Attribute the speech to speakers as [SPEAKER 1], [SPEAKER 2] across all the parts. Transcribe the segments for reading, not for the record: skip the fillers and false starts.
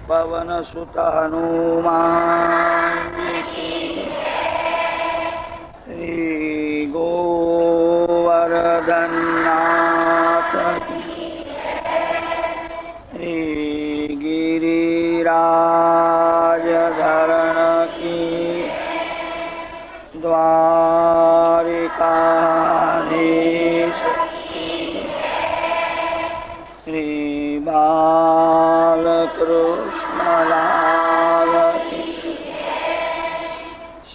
[SPEAKER 1] पवन सुत हनुमान श्री गोवर्धन नाथ श्री गिरिराज धरण की द्वारिकाधीश श्री बालकृष्ण लाल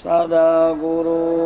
[SPEAKER 1] सद्गुरुदेव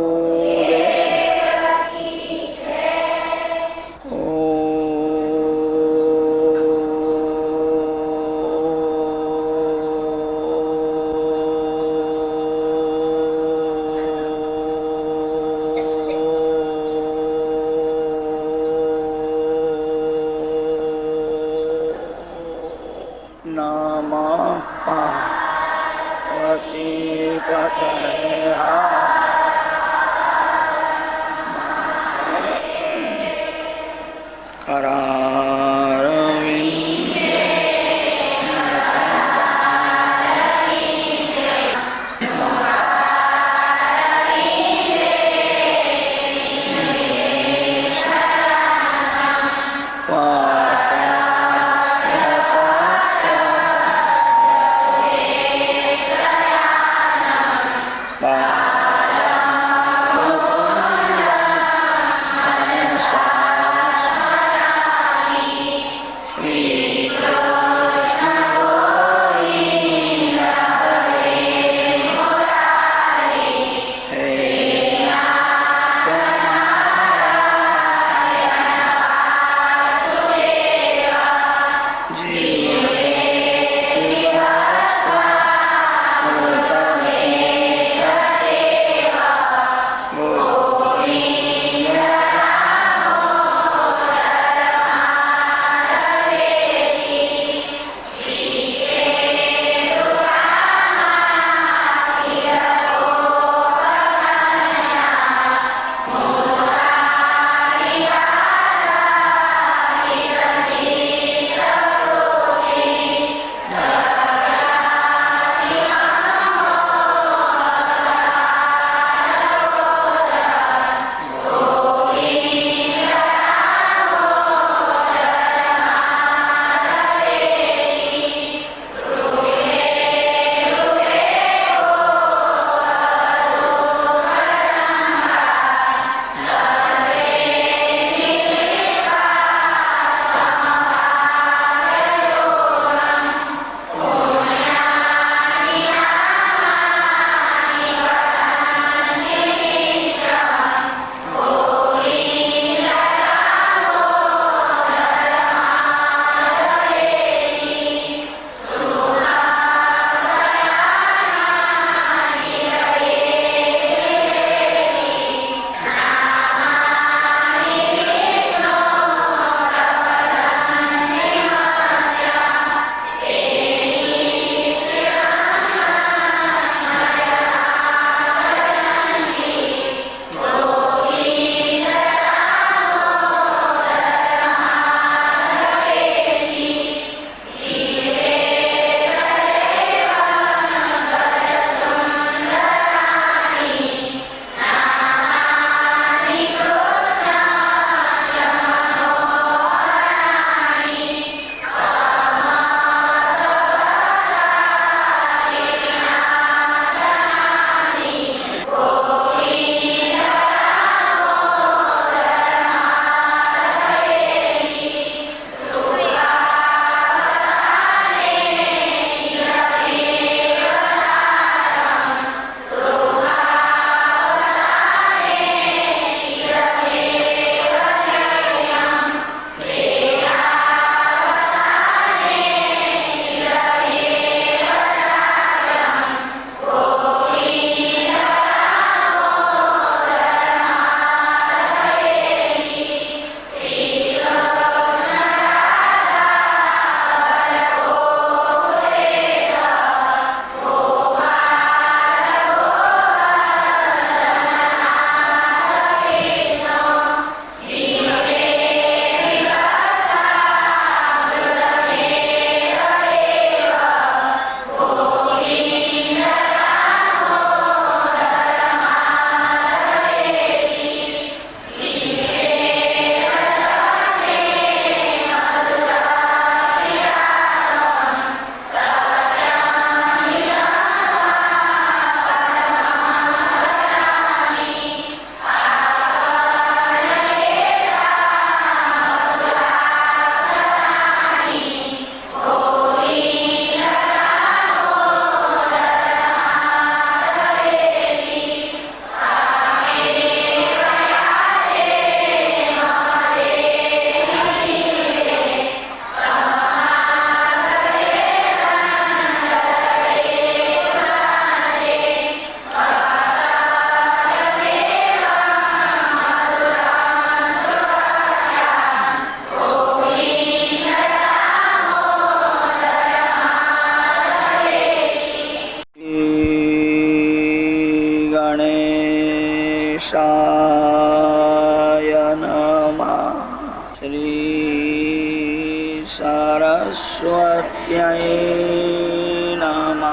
[SPEAKER 1] ગણપતયૈ નમઃ.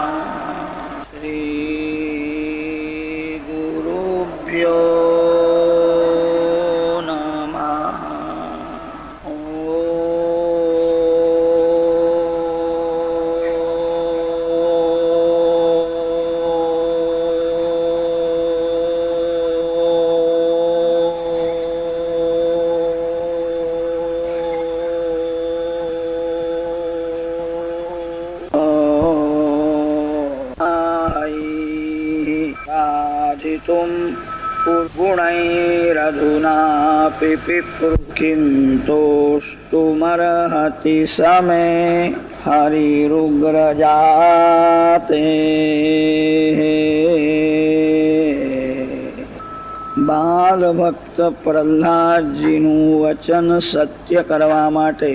[SPEAKER 1] શ્રી ગુરુભ્યો गुणैरधुनापि पितृकिं तोष्टुमर्हति समे हरिरुग्रजाते. બાલ ભક્ત પ્રહલાદજીનું વચન સત્ય કરવા માટે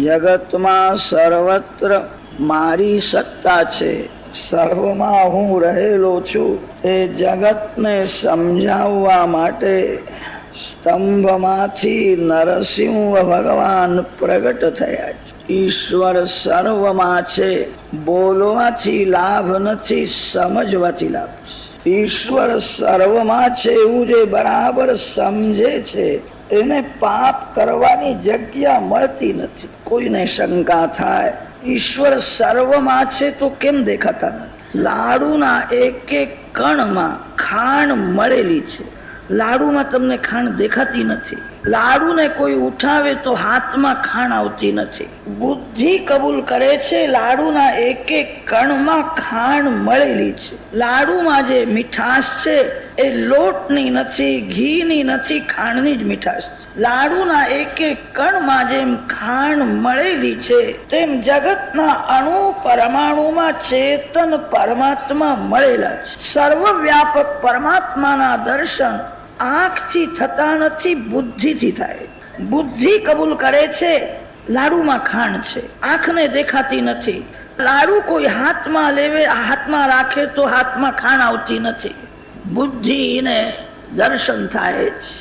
[SPEAKER 1] જગતમાં સર્વત્ર મારી સત્તા છે, સર્વમાં હું રહેલો છું. તે જગતને સમજાવવા માટે સ્તંભમાંથી નરસિંહ ભગવાન પ્રગટ થયા છે. ઈશ્વર સર્વમાં છે, બોલવાથી લાભ નથી, સમજવાથી લાભ છે. ઈશ્વર સર્વમાં છે એવું જે બરાબર સમજે છે એને પાપ કરવાની જગ્યા મળતી નથી. કોઈને શંકા થાય ઈશ્વર સર્વમાં છે તો કેમ દેખાતા નથી? લાડુના એક એક કણમાં ખાંડ મળેલી છે. લાડુમાં તમને ખાંડ દેખાતી નથી. લાડુને કોઈ ઉઠાવે તો હાથમાં ખાંડ આવતી નથી. બુદ્ધિ કબૂલ કરે છે લાડુના એક એક કણમાં ખાંડ મળેલી છે. લાડુમાં જે મીઠાશ છે એ લોટની નથી, ઘીની નથી, ખાંડની જ મીઠાશ છે. લાડુના એક એક કણમાં જેમ ખાંડ મળેલી છે તેમ જગતના અણુ પરમાણુમાં ચેતન પરમાત્મા મળેલા છે. સર્વવ્યાપક પરમાત્માના દર્શન આંખથી થતા નથી, બુદ્ધિથી થાય. બુદ્ધિ કબૂલ કરે છે લાડુમાં ખાંડ છે, આંખને દેખાતી નથી. લાડુ કોઈ હાથમાં લેવે, હાથમાં રાખે તો હાથમાં ખાંડ આવતી નથી. બુદ્ધિને દર્શન થાય છે.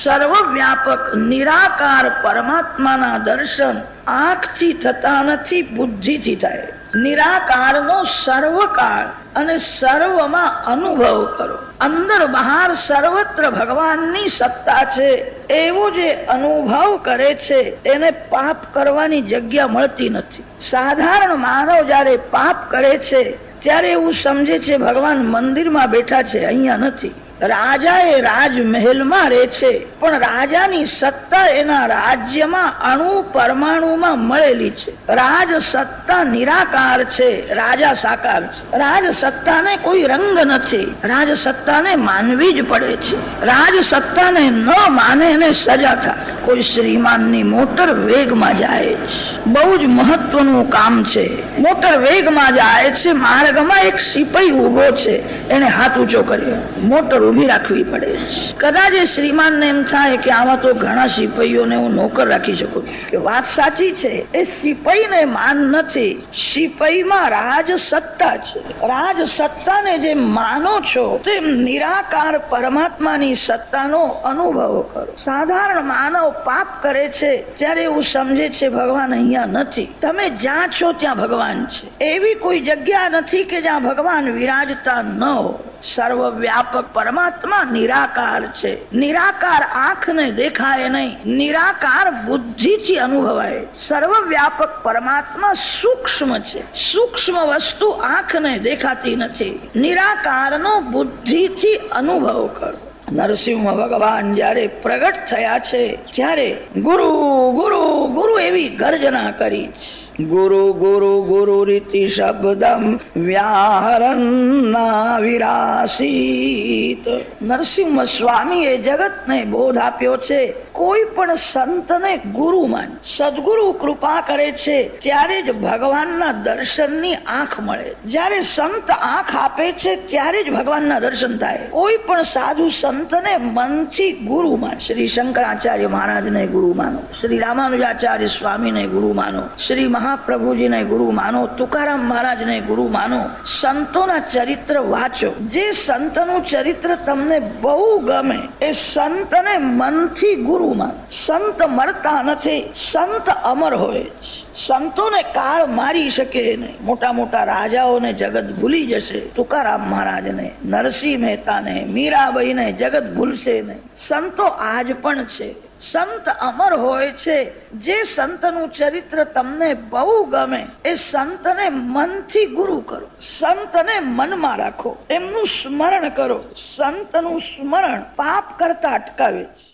[SPEAKER 1] સર્વવ્યાપક નિરાકાર પરમાત્માના દર્શન આંખથી થતા નથી, બુદ્ધિથી થાય. નિરાકારનો સર્વકાળ અને સર્વમાં અનુભવ કરો. અંદર બહાર સર્વત્ર ભગવાનની સત્તા છે એવો જે અનુભવ કરે છે એને પાપ કરવાની જગ્યા મળતી નથી. સાધારણ માનવ જયારે પાપ કરે છે ત્યારે એવું સમજે છે ભગવાન મંદિરમાં બેઠા છે, અહીંયા નથી. રાજા એ રાજમહેલમાં રહે છે પણ રાજાની સત્તા એના રાજ્યમાં અણુ પરમાણુમાં મળેલી છે. રાજ સત્તા નિરાકાર છે, રાજા સાકાર છે. રાજ સત્તાને કોઈ રંગ નથી, રાજ સત્તાને માનવી જ પડે છે. રાજ સત્તાને ન માને એને સજા થાય. કોઈ શ્રીમાનની મોટર વેગમાં જાય છે, બહુ જ મહત્વનું કામ છે. મોટર વેગમાં જાય છે, માર્ગમાં એક સિપાઈ ઉભો છે, એને હાથ ઊંચો કર્યો, મોટર ઉભી રાખવી પડે છે. કદાચ એ શ્રીમાનને એમ થાય કે આમાં તો ઘણા સિપાઈઓને હું નોકર રાખી શકું કે વાત સાચી છે. એ સિપાઈને માન નથી, સિપાઈમાં રાજ સત્તા છે. રાજ સત્તાને જે માનો છો તેમ નિરાકાર પરમાત્માની સત્તાનો અનુભવ કરો. સાધારણ માનવ પાપ કરે છે ત્યારે એવું સમજે છે ભગવાન અહીંયા નથી. તમે જ્યાં છો ત્યાં ભગવાન છે. એવી કોઈ જગ્યા નથી કે જ્યાં ભગવાન વિરાજતા ન હો. સર્વવ્યાપક પરમાત્મા નિરાકાર છે. નિરાકાર આંખને દેખાય નહીં, નિરાકાર બુદ્ધિથી અનુભવાય. સર્વવ્યાપક પરમાત્મા સૂક્ષ્મ છે. સૂક્ષ્મ વસ્તુ આંખને દેખાતી નથી. નિરાકારનો બુદ્ધિથી અનુભવ કરો. નરસિંહ ભગવાન જયારે પ્રગટ થયા છે ત્યારે ગુરુ ગુરુ ગુરુ એવી ગર્જના કરી છે. ગુરુ ગુરુ ગુરુ રીતિ શબ્દમ વ્યાહરન્ના વિરાસીત. નરસિંહ સ્વામીએ જગતને બોધ આપ્યો છે કોઈ પણ સંતને ગુરુ માન. સદગુરુ કૃપા કરે છે ત્યારે જ ભગવાનના દર્શનની આંખ મળે. જ્યારે સંત આંખ આપે છે ત્યારે જ ભગવાનના દર્શન થાય. કોઈ પણ સાધુ સંતને મનથી ગુરુ માન. શ્રી શંકરાચાર્ય મહારાજને ગુરુ માનો, શ્રી રામાનુજાચાર્ય સ્વામીને ગુરુ માનો, શ્રી મહાપ્રભુજીને ગુરુ માનો, તુકારામ મહારાજને ગુરુ માનો. સંતોના ચરિત્ર વાંચો. જે સંતનું ચરિત્ર તમને બહુ ગમે એ સંતને મનથી ગુરુ માનો. સંત મરતા નથી, સંત અમર હોય છે. સંતોને કાળ મારી શકે નહીં. મોટા મોટા રાજાઓને જગત ભૂલી જશે. તુકારામ મહારાજને, નરસિંહ મહેતાને, મીરાબાઈને જગત ભૂલશે નહીં. સંતો આજ પણ છે. સંત અમર હોય છે. જે સંતનું ચરિત્ર તમને બહુ ગમે એ સંતને મનથી ગુરુ કરો, સંતને મનમાં રાખો, એમનું સ્મરણ કરો. સંતનું સ્મરણ પાપ કરતા અટકાવે છે.